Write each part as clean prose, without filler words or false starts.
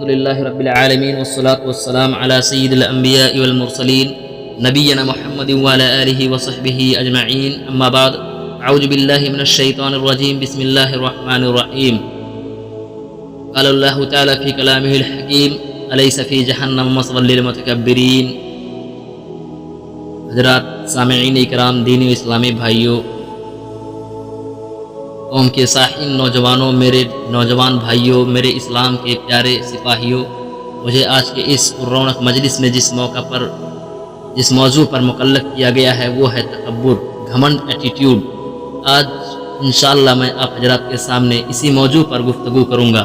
الحمدللہ رب العالمین والصلاة والسلام علی سید الانبیاء والمرسلین نبینا محمد وعلی آلہ وصحبہ اجمعین اما بعد اعوذ باللہ من الشیطان الرجیم بسم اللہ الرحمن الرحیم قال اللہ تعالی فی کلامہ الحکیم الیس فی جہنم مثوی للمتکبرین۔ حضرات سامعین اکرام، دینی و اسلامی بھائیوں، قوم کے سائحین نوجوانوں، میرے نوجوان بھائیوں، میرے اسلام کے پیارے سپاہیوں، مجھے آج کے اس رونق مجلس میں جس موضوع پر مکلف کیا گیا ہے وہ ہے تکبر، گھمنڈ، ایٹیٹیوڈ۔ آج انشاءاللہ میں آپ حضرات کے سامنے اسی موضوع پر گفتگو کروں گا۔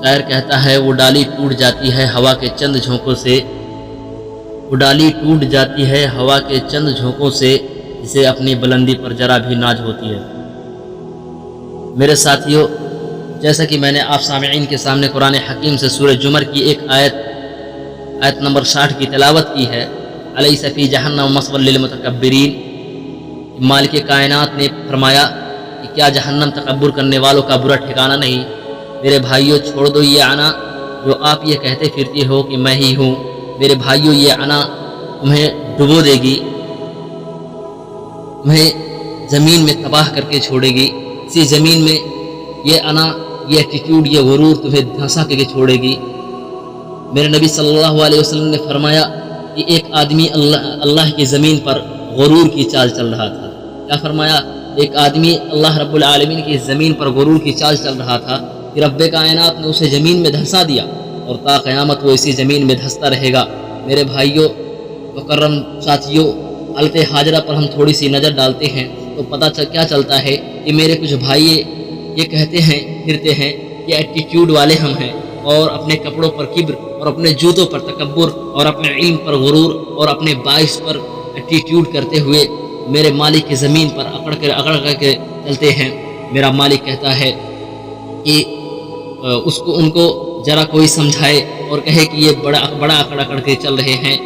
شاعر کہتا ہے وہ ڈالی ٹوٹ جاتی ہے ہوا کے چند جھونکوں سے، وہ ڈالی ٹوٹ جاتی ہے ہوا کے چند جھونکوں سے، جسے اپنی بلندی پر ذرا بھی ناز ہوتی ہے۔ میرے ساتھیوں، جیسا کہ میں نے آپ سامعین کے سامنے قرآن حکیم سے سورہ زمر کی ایک آیت نمبر 60 کی تلاوت کی ہے، الیس فی جہنم مثوی للمتکبرین۔ مالک کائنات نے فرمایا کہ کیا جہنم تکبر کرنے والوں کا برا ٹھکانہ نہیں؟ میرے بھائیوں، چھوڑ دو یہ انا جو آپ یہ کہتے پھرتے ہو کہ میں ہی ہوں۔ میرے بھائیوں، یہ انا تمہیں ڈبو دے گی، تمہیں زمین میں تباہ کر کے چھوڑے گی۔ اسی زمین میں یہ انا، یہ ایٹیٹیوڈ، یہ غرور تمہیں دھنسا کے چھوڑے گی۔ میرے نبی صلی اللہ علیہ وسلم نے فرمایا کہ ایک آدمی اللہ کی زمین پر غرور کی چال چل رہا تھا۔ کیا فرمایا؟ ایک آدمی اللہ رب العالمین کی زمین پر غرور کی چال چل رہا تھا کہ رب کائنات نے اسے زمین میں دھنسا دیا اور تا قیامت وہ اسی زمین میں دھنستا رہے گا۔ میرے بھائیوں، مکرم ساتھیوں، حالت حاضرہ پر ہم تھوڑی سی نظر ڈالتے ہیں تو پتہ کیا چلتا ہے کہ میرے کچھ بھائی یہ کہتے ہیں پھرتے ہیں کہ ایٹیٹیوڈ والے ہم ہیں، اور اپنے کپڑوں پر کبر، اور اپنے جوتوں پر تکبر، اور اپنے علم پر غرور، اور اپنے باعث پر ایٹیٹیوڈ کرتے ہوئے میرے مالک کی زمین پر اکڑ کر کے چلتے ہیں۔ میرا مالک کہتا ہے کہ ان کو ذرا کوئی سمجھائے اور کہے کہ یہ بڑا اکڑ کے چل رہے ہیں،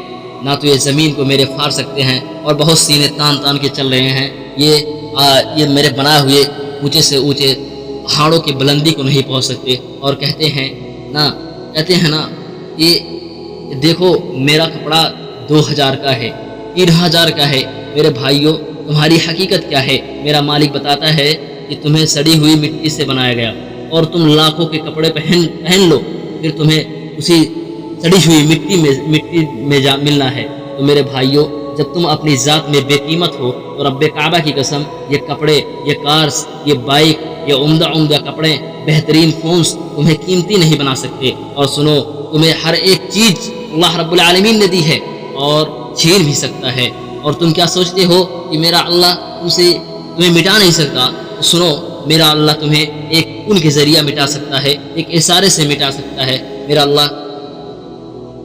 نہ تو یہ زمین کو میرے پھاڑ سکتے ہیں، اور بہت سینے تان کے چل رہے ہیں، یہ میرے بنائے ہوئے اونچے سے اونچے پہاڑوں کی بلندی کو نہیں پہنچ سکتے۔ اور کہتے ہیں نا کہ دیکھو میرا کپڑا 2000 کا ہے، 3000 کا ہے۔ میرے بھائیوں، تمہاری حقیقت کیا ہے؟ میرا مالک بتاتا ہے کہ تمہیں سڑی ہوئی مٹی سے بنایا گیا، اور تم لاکھوں کے کپڑے پہن لو، پھر تمہیں اسی سڑی ہوئی مٹی میں ملنا ہے۔ تو میرے بھائیوں، جب تم اپنی ذات میں بے قیمت ہو تو رب کعبہ کی قسم یہ کپڑے، یہ کارز، یہ بائک، یہ عمدہ کپڑے، بہترین فونز تمہیں قیمتی نہیں بنا سکتے۔ اور سنو، تمہیں ہر ایک چیز اللہ رب العالمین نے دی ہے اور چھین بھی سکتا ہے، اور تم کیا سوچتے ہو کہ میرا اللہ تمہیں مٹا نہیں سکتا؟ تو سنو، میرا اللہ تمہیں ایک ان کے ذریعہ مٹا سکتا ہے، ایک اشارے سے مٹا سکتا ہے۔ میرا اللہ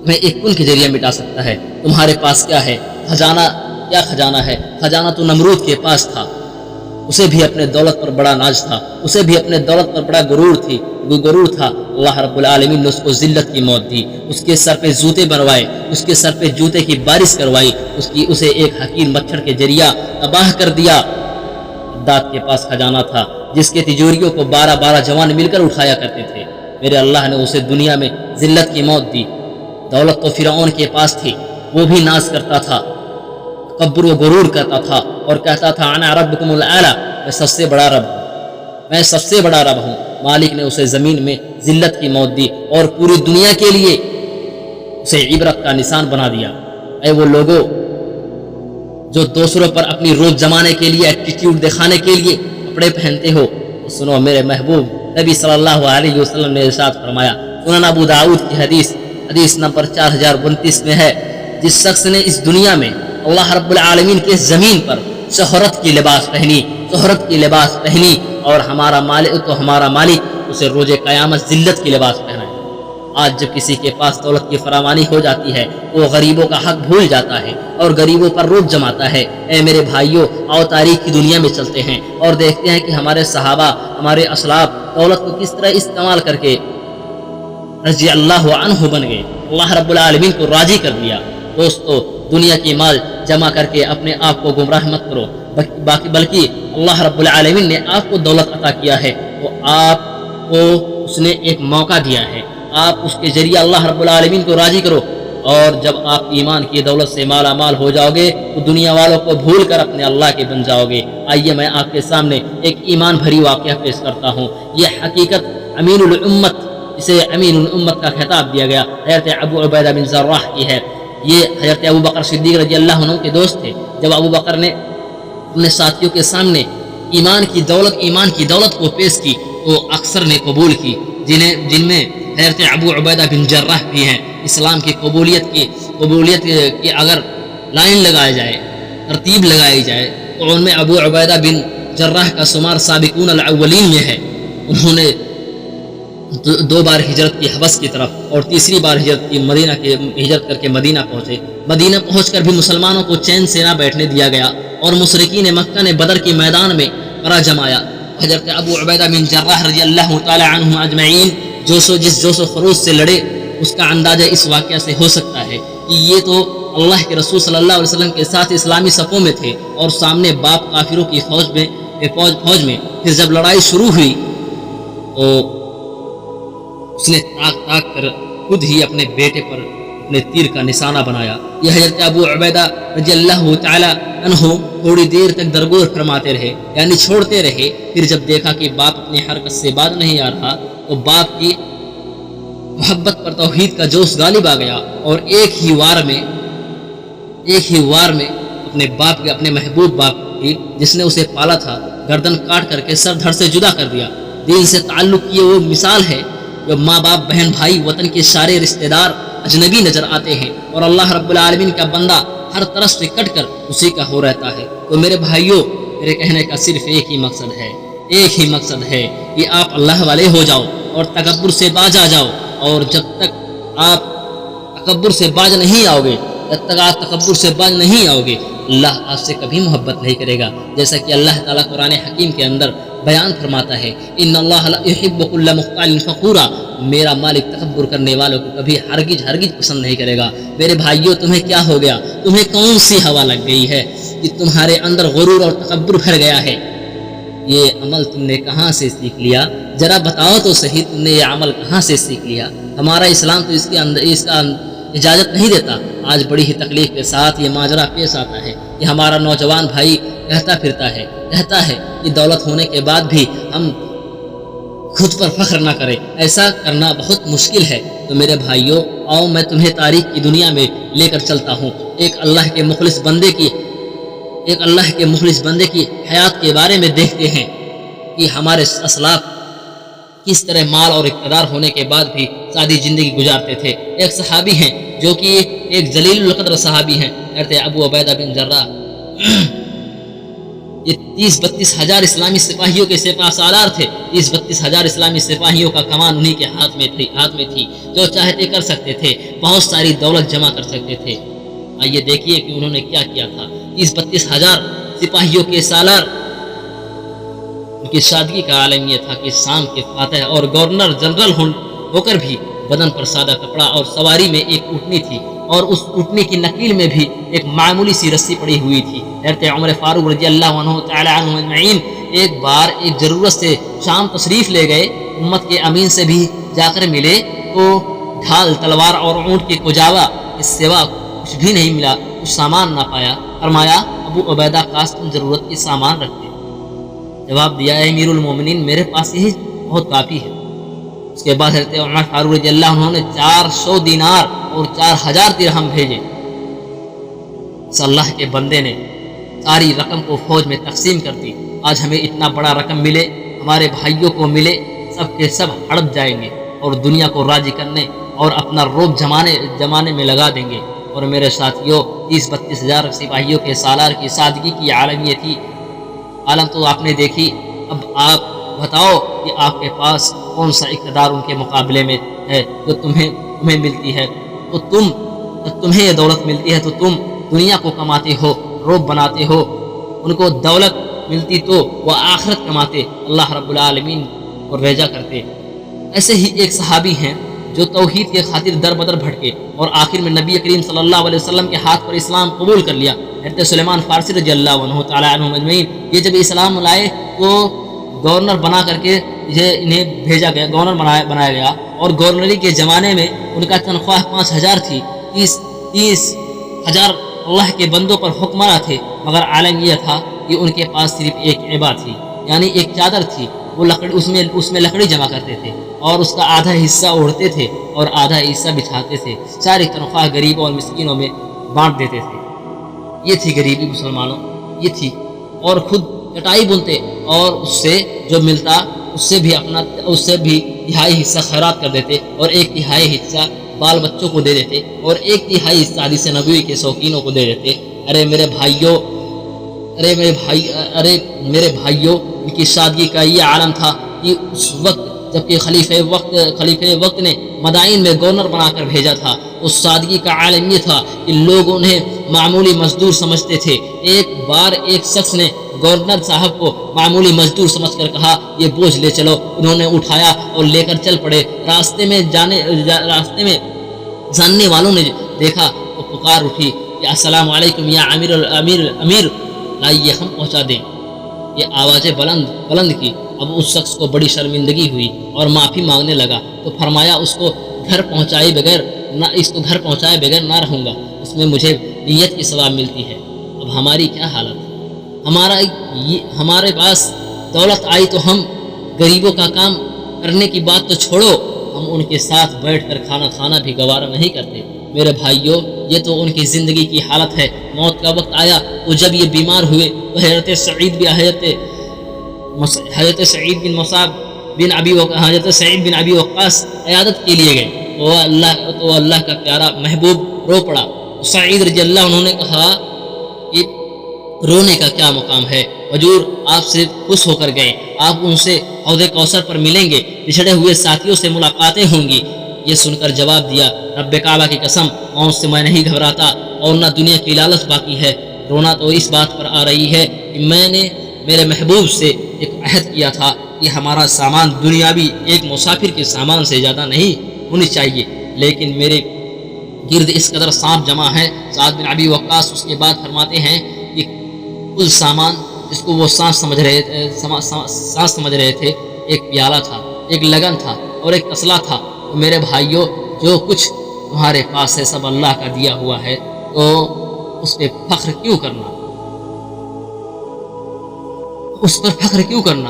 تمہیں ایک ان کے ذریعہ مٹا سکتا ہے۔ تمہارے پاس کیا ہے؟ خزانہ۔ کیا خزانہ ہے؟ خزانہ تو نمرود کے پاس تھا، اسے بھی اپنے دولت پر بڑا ناز تھا، اسے بھی اپنے دولت پر بڑا غرور تھا۔ اللہ رب العالمین نے اس کو ذلت کی موت دی، اس کے سر پہ جوتے بنوائے، اس کے سر پہ جوتے کی بارش کروائی، اسے ایک حقیر مچھر کے ذریعہ تباہ کر دیا۔ داد کے پاس خزانہ تھا جس کے تجوریوں کو 12 جوان مل کر اٹھایا کرتے تھے، میرے اللہ نے اسے دنیا میں ذلت کی موت دی۔ دولت تو فرعون کے پاس تھی، وہ بھی ناز کرتا تھا، تکبر و غرور کرتا تھا، اور کہتا تھا انا ربکم الاعلی، میں سب سے بڑا رب ہوں، میں سب سے بڑا رب ہوں۔ مالک نے اسے زمین میں ذلت کی موت دی اور پوری دنیا کے لیے اسے عبرت کا نشان بنا دیا۔ اے وہ لوگوں جو دوسروں پر اپنی روب جمانے کے لیے، ایٹیٹیوڈ دکھانے کے لیے کپڑے پہنتے ہو، تو سنو، میرے محبوب نبی صلی اللہ علیہ وسلم نے ارشاد فرمایا، سنن ابو داؤد کی حدیث نمبر 4029 میں ہے، جس شخص نے اس دنیا میں اللہ رب العالمین کے زمین پر شہرت کی لباس پہنی اور ہمارا مالک اسے روز قیامت ذلت کی لباس پہنائے۔ آج جب کسی کے پاس دولت کی فراوانی ہو جاتی ہے، وہ غریبوں کا حق بھول جاتا ہے اور غریبوں پر روب جماتا ہے۔ اے میرے بھائیوں، آؤ تاریخ کی دنیا میں چلتے ہیں اور دیکھتے ہیں کہ ہمارے صحابہ، ہمارے اسلاف دولت کو کس طرح استعمال کر کے رضی اللہ عنہ بن گئے، اللہ رب العالمین کو راضی کر لیا۔ دوستو، دنیا کی مال جمع کر کے اپنے آپ کو گمراہ مت کرو، بلکہ اللہ رب العالمین نے آپ کو دولت عطا کیا ہے، تو آپ کو اس نے ایک موقع دیا ہے، آپ اس کے ذریعے اللہ رب العالمین کو راضی کرو، اور جب آپ ایمان کی دولت سے مالا مال ہو جاؤ گے تو دنیا والوں کو بھول کر اپنے اللہ کے بن جاؤ گے۔ آئیے میں آپ کے سامنے ایک ایمان بھری واقعہ پیش کرتا ہوں۔ یہ حقیقت امین الامت، اسے امین الامت کا خطاب دیا گیا، حضرت ابو عبیدہ بن جراح کی ہے۔ یہ حضرت ابو بکر صدیق رضی اللہ عنہ کے دوست تھے۔ جب ابو بکر نے اپنے ساتھیوں کے سامنے ایمان کی دولت کو پیش کی تو اکثر نے قبول کی، جن میں حضرت ابو عبیدہ بن جراح بھی ہیں۔ اسلام کی قبولیت کی اگر لائن لگایا جائے، ترتیب لگائی جائے تو ان میں ابو عبیدہ بن جراح کا شمار سابقون الاولین میں ہے۔ انہوں نے 2 بار ہجرت کی حبس کی طرف، اور تیسری بار ہجرت کر کے مدینہ پہنچے۔ مدینہ پہنچ کر بھی مسلمانوں کو چین سے نہ بیٹھنے دیا گیا، اور مشرکین مکہ نے بدر کے میدان میں پرا جمایا۔ حضرت ابو عبیدہ بن جراح رضی اللہ تعالی عنہم اجمعین جس جوش و خروش سے لڑے، اس کا اندازہ اس واقعہ سے ہو سکتا ہے کہ یہ تو اللہ کے رسول صلی اللہ علیہ وسلم کے ساتھ اسلامی صفوں میں تھے، اور سامنے باپ کافروں کی فوج میں پھر جب لڑائی شروع ہوئی تو اس نے تاک کر خود ہی اپنے بیٹے پر اپنے تیر کا نشانہ بنایا۔ یہ حضرت ابو عبیدہ رضی اللہ تعالی عنہ تھوڑی دیر تک درگور فرماتے رہے، یعنی چھوڑتے رہے۔ پھر جب دیکھا کہ باپ اپنی حرکت سے باز نہیں آ رہا تو باپ کی محبت پر توحید کا جوش غالب آ گیا، اور ایک ہی وار میں اپنے محبوب باپ کی، جس نے اسے پالا تھا، گردن کاٹ کر کے سر دھڑ سے جدا کر دیا۔ دین سے تعلق کی وہ مثال ہے جو ماں باپ، بہن بھائی، وطن کے سارے رشتہ دار اجنبی نظر آتے ہیں، اور اللہ رب العالمین کا بندہ ہر طرف سے کٹ کر اسی کا ہو رہتا ہے۔ تو میرے بھائیوں، میرے کہنے کا صرف ایک ہی مقصد ہے کہ آپ اللہ والے ہو جاؤ اور تکبر سے باز آ جاؤ، اور جب تک آپ تکبر سے باز نہیں آؤ گے اللہ آپ سے کبھی محبت نہیں کرے گا، جیسا کہ اللہ تعالیٰ قرآن حکیم کے اندر بیان فرماتا ہے، ان اللہ لا یحب کل مختال فخورا، میرا مالک تکبر کرنے والوں کو کبھی ہرگز پسند نہیں کرے گا۔ میرے بھائیوں، تمہیں کیا ہو گیا؟ تمہیں کون سی ہوا لگ گئی ہے کہ تمہارے اندر غرور اور تکبر بھر گیا ہے؟ یہ عمل تم نے کہاں سے سیکھ لیا؟ ذرا بتاؤ تو صحیح، تم نے یہ عمل کہاں سے سیکھ لیا؟ ہمارا اسلام تو اس کا اجازت نہیں دیتا۔ آج بڑی ہی تکلیف کے ساتھ یہ ماجرا پیش آتا ہے کہ ہمارا نوجوان بھائی کہتا ہے کہ دولت ہونے کے بعد بھی ہم خود پر فخر نہ کریں، ایسا کرنا بہت مشکل ہے۔ تو میرے بھائیوں، آؤ میں تمہیں تاریخ کی دنیا میں لے کر چلتا ہوں، ایک اللہ کے مخلص بندے کی حیات کے بارے میں دیکھتے ہیں کہ ہمارے اسلاف کس طرح مال اور اقتدار ہونے کے بعد بھی سادی زندگی گزارتے تھے۔ ایک صحابی ہیں جو کہ ایک ذلیل القدر صحابی ہیں، حضرت ابو عبیدہ بن جراح۔ یہ 30-32 ہزار اسلامی سپاہیوں کے سپہ سالار تھے۔ 30-32 ہزار اسلامی سپاہیوں کا کمان انہی کے ہاتھ میں تھی، جو چاہتے کر سکتے تھے، بہت ساری دولت جمع کر سکتے تھے۔ آئیے دیکھیے کہ انہوں نے کیا کیا تھا۔ 30-32 ہزار سپاہیوں کے سالار، ان کی سادگی کا عالم یہ تھا کہ شام کے فاتح اور گورنر جنرل ہو کر بھی بدن پر سادہ کپڑا، اور سواری میں ایک اونٹنی تھی، اور اس اونٹنی کی نکیل میں بھی ایک معمولی سی رسی پڑی ہوئی تھی۔ حضرت عمر فاروق رضی اللہ عنہ تعالی عنہ اجمعین ایک بار ایک ضرورت سے شام تشریف لے گئے، امت کے امین سے بھی جا کر ملے تو ڈھال، تلوار اور اونٹ کے کجاوا اس سوا کچھ بھی نہیں ملا، کچھ سامان نہ پایا۔ فرمایا، ابو عبیدہ کاش تم ضرورت کے سامان رکھتے۔ جواب دیا، اے امیر المومنین، میرے پاس یہی بہت کافی ہے۔ اس کے بعد حضرت عمر فاروق رضی اللہ عنہ نے 400 دینار اور 4000 درہم بھیجے۔ اس اللہ کے بندے نے ساری رقم کو فوج میں تقسیم کر دی۔ آج ہمیں اتنا بڑا رقم ملے، ہمارے بھائیوں کو ملے، سب کے سب ہڑپ جائیں گے اور دنیا کو راضی کرنے اور اپنا روب جمانے میں لگا دیں گے۔ اور میرے ساتھیوں، 30-32 ہزار سپاہیوں کے سالار کی سادگی کی عالم یہ تھی، عالم تو آپ نے دیکھی۔ اب آپ بتاؤ کہ آپ کے پاس کون سا اقتدار ان کے مقابلے میں ہے جو تمہیں ملتی ہے؟ تو تمہیں یہ دولت ملتی ہے تو تم دنیا کو کماتے ہو، روب بناتے ہو۔ ان کو دولت ملتی تو وہ آخرت کماتے، اللہ رب العالمین کو رجا کرتے۔ ایسے ہی ایک صحابی ہیں جو توحید کے خاطر در بدر بھٹکے اور آخر میں نبی کریم صلی اللہ علیہ وسلم کے ہاتھ پر اسلام قبول کر لیا، حضرت سلیمان فارسی رضی اللہ عنہ تعالی عنہ اجمعین۔ یہ جب اسلام لائے تو گورنر بنا کر کے انہیں بھیجا گیا، گورنر بنایا گیا، اور گورنری کے زمانے میں ان کا تنخواہ 5,000 تھی. 30,000 اللہ کے بندوں پر حکمراں تھے، مگر عالم یہ تھا کہ ان کے پاس صرف ایک عبا تھی، یعنی ایک چادر تھی. وہ لکڑی اس میں لکڑی جمع کرتے تھے اور اس کا آدھا حصہ اوڑھتے تھے اور آدھا حصہ بچھاتے تھے. ساری تنخواہ غریبوں اور مسکینوں میں بانٹ دیتے تھے. یہ تھی غریبی مسلمانوں، یہ تھی. اور خود چٹائی بنتے اور اس سے جو ملتا اس سے بھی تہائی حصہ خیرات کر دیتے اور 1/3 حصہ بال بچوں کو دے دیتے اور 1/3 حصہ حدیث نبوی کے شوقینوں کو دے دیتے. ارے میرے بھائیوں ان کی سادگی کا یہ عالم تھا کہ اس وقت جبکہ خلیفہ وقت نے مدائن میں گورنر بنا کر بھیجا تھا، اس سادگی کا عالم یہ تھا کہ لوگ انہیں معمولی مزدور سمجھتے تھے. ایک بار ایک شخص نے گورنر صاحب کو معمولی مزدور سمجھ کر کہا یہ بوجھ لے چلو. انہوں نے اٹھایا اور لے کر چل پڑے. راستے میں جاننے والوں نے دیکھا تو پکار اٹھی کہ السلام علیکم یا امیر لائیے ہم پہنچا دیں. یہ آوازیں بلند کی. اب اس شخص کو بڑی شرمندگی ہوئی اور معافی مانگنے لگا تو فرمایا اس کو گھر پہنچائے بغیر نہ رہوں گا، اس میں مجھے نیت کی ثواب ملتی ہے. اب ہماری کیا حالت ہے؟ ہمارے پاس دولت آئی تو ہم غریبوں کا کام کرنے کی بات تو چھوڑو، ہم ان کے ساتھ بیٹھ کر کھانا بھی گوارا نہیں کرتے. میرے بھائیوں یہ تو ان کی زندگی کی حالت ہے. موت کا وقت آیا تو جب یہ بیمار ہوئے تو حضرت سعید بن ابی وقاص عیادت کے لیے گئے تو اللہ کا پیارا محبوب رو پڑا. سعید رضی اللہ انہوں نے کہا کہ رونے کا کیا مقام ہے، حضور آپ سے خوش ہو کر گئے، آپ ان سے حوض کوثر پر ملیں گے، بچھڑے ہوئے ساتھیوں سے ملاقاتیں ہوں گی. یہ سن کر جواب دیا رب کعبہ کی قسم موت سے میں نہیں گھبراتا اور نہ دنیا کی لالچ باقی ہے. رونا تو اس بات پر آ رہی ہے کہ میں نے میرے محبوب سے ایک عہد کیا تھا کہ ہمارا سامان دنیاوی ایک مسافر کے سامان سے زیادہ نہیں ہونی چاہیے، لیکن میرے گرد اس قدر سانپ جمع ہے. سعد بن ابی وقاص اس کے بعد فرماتے ہیں کہ کل سامان جس کو وہ سانس سمجھ رہے تھے ایک پیالہ تھا، ایک لگن تھا اور ایک تسلا تھا. تو میرے بھائیوں جو کچھ تمہارے پاس ہے سب اللہ کا دیا ہوا ہے، تو اس پہ فخر کیوں کرنا، اس پر فخر کیوں کرنا،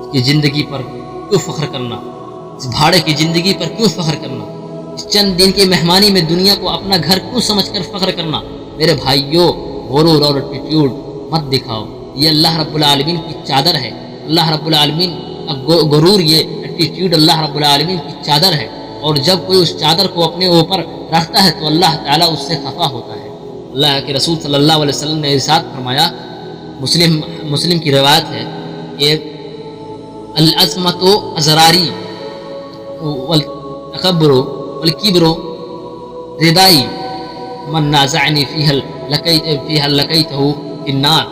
اس کی زندگی پر کیوں فخر کرنا، اس بھاڑے کی زندگی پر کیوں فخر کرنا، اس چند دن کی مہمانی میں دنیا کو اپنا گھر کیوں سمجھ کر فخر کرنا. میرے بھائیوں غرور اور ایٹیٹیوڈ مت دکھاؤ، یہ اللہ رب العالمین کی چادر ہے. اللہ رب العالمین کا غرور، یہ ایٹیٹیوڈ اللہ رب العالمین کی چادر ہے، اور جب کوئی اس چادر کو اپنے اوپر رکھتا ہے تو اللہ تعالیٰ اس سے خفا ہوتا ہے. اللہ کے رسول صلی اللہ علیہ وسلم نے ارشاد فرمایا، مسلم کی روایت ہے کہ العظمت ازراری والتکبر والکبر ردائی من نازعنی فیہا لقیتہ فی النار.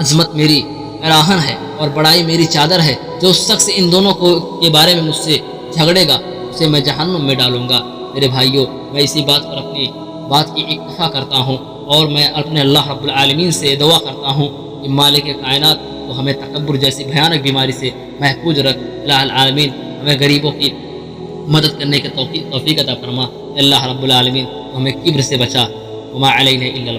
عظمت میری راہن ہے اور بڑائی میری چادر ہے. جو شخص ان دونوں کے بارے میں مجھ سے جھگڑے گا اسے میں جہنم میں ڈالوں گا. میرے بھائیوں میں اسی بات پر اپنی بات کی اکتفا کرتا ہوں اور میں اپنے اللہ رب العالمین سے دعا کرتا ہوں کہ مالک کائنات تو ہمیں تکبر جیسی بھیانک بیماری سے محفوظ رکھ. الہ العالمین ہمیں غریبوں کی مدد کرنے کی توفیق عطا فرما. اللہ رب العالمین ہمیں کبر سے بچا. وما علینا الا